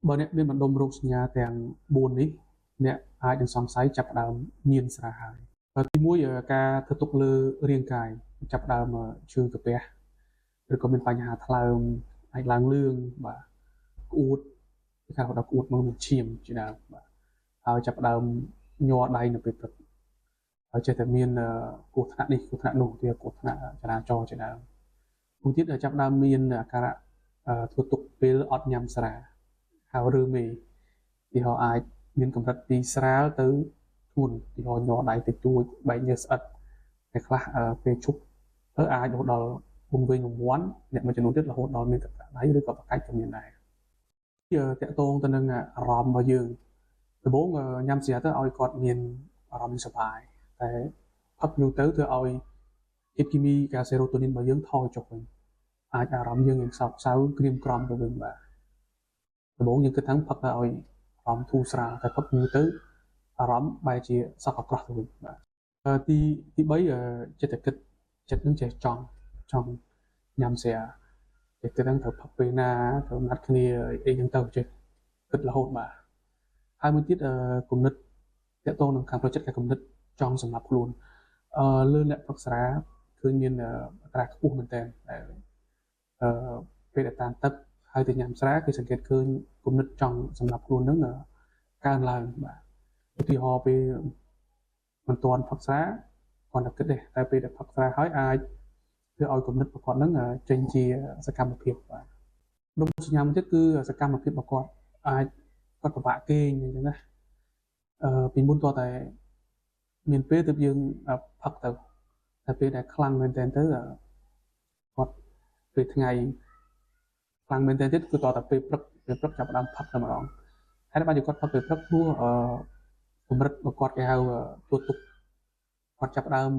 បើអ្នកមានបណ្ដុំរោគសញ្ញាទាំង4នេះអ្នកអាចនឹងសង្ស័យចាប់ផ្ដើមញៀនស្រាហើយទី1ការធ្វើទុកលើរាងកាយចាប់ផ្ដើមឈឺកាពះឬក៏មានបញ្ហាថ្លើមអាចឡើងលឿងបាទក្អួតគេហៅថាក្អួតមកឈាមជាដើមបាទហើយចាប់ផ្ដើមញ័រដៃនៅពេលព្រឹកហើយចេះតែមានគ្រោះថ្នាក់នេះគ្រោះថ្នាក់នោះវាគ្រោះថ្នាក់ចរាចរណ៍ជាដើមមួយទៀតចាប់ផ្ដើមមានអាការៈធ្វើទុកពេលអត់ញ៉ាំស្រាហៅឬមេទីហោអាចមានកម្រិតពីស្រាលទៅធ្ងន់ទីហោញ័រដៃតិចតួចបែកញើសស្អិតតែខ្លះពេលជប់ទៅអាចរហូតដល់វង្វេងរង្វាន់អ្នកមួយចំនួនទៀតរហូតដល់មានទឹកដៃឬក៏ប្រកាច់ក៏មានដែរតាក់ទងទៅនឹងអារម្មណ៍របស់យើងដំបូងញ៉ាំស្រាទៅឲ្យគាត់មានអារម្មណ៍សប្បាយតែផឹកយូរទៅធ្វើឲ្យជាតិគីមីកាសេរ៉ូតូនីនរបស់យើងថយចុះវិញអាចអារម្មណ៍យើងសោកសៅក្រៀមក្រំទៅវិញបាទដំបូងយើងគិតថាផឹកទៅឲ្យអារម្មណ៍ធូរស្រាលតែផឹកយូរទៅអារម្មណ៍បែរជាសោកអាក្រក់ទៅវិញបាទទី3ចិត្តតែគិតចិត្តនឹងចេះចង់ញ៉ាំស្រាតែគិតថាត្រូវផឹកពេលណាត្រូវណាត់គ្នាអីចឹងទៅចេះគិតរហូតបាទហើយមួយទៀតគំនិតតាក់ទងនឹងខាងផ្លូវចិត្តគំនិតចង់សម្រាប់ខ្លួនលើអ្នកផឹកស្រាគឺមានអត្រាខ្ពស់មែនតើពេលដែលតាមទឹកហើយទៅញ៉ាំស្រាគឺសង្កេតឃើញគំនិតចង់សម្រាប់ខ្លួននឹងកើនឡើងបាទឧទាហរណ៍ពេលមិនទាន់ផឹកស្រាគាត់តែគិតទេតែពេលដែលផឹកស្រាហើយអាចធ្វើឲ្យគំនិតរបស់គាត់នឹងចេញជាសកម្មភាពបាទរោគសញ្ញាមួយទៀតគឺសកម្មភាពរបស់គាត់អាចគាត់ពិបាកគេងអញ្ចឹងណាពីមុនតតែមានពេលទើបយើងផឹកទៅតែពេលដែលខ្លាំងមែនទែនទៅគាត់ពេលថ្ងៃខ្លាំងមែនទែនទៀតគឺតតែពេលព្រឹកចាប់ផ្ដើមផឹកតែម្ដងហើយបានគាត់ផឹកពេលព្រឹកព្រោះកម្រិតរបស់គាត់គេហៅទួទុកគាត់ចាប់ផ្ដើម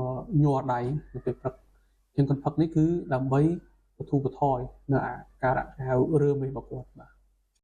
ញ័រដៃនៅពេលព្រឹកជាងគាត់ផឹកនេះគឺដើម្បីបន្ធូរបន្ថយនៅអាការៈគេហៅរើមេរបស់គាត់បាទ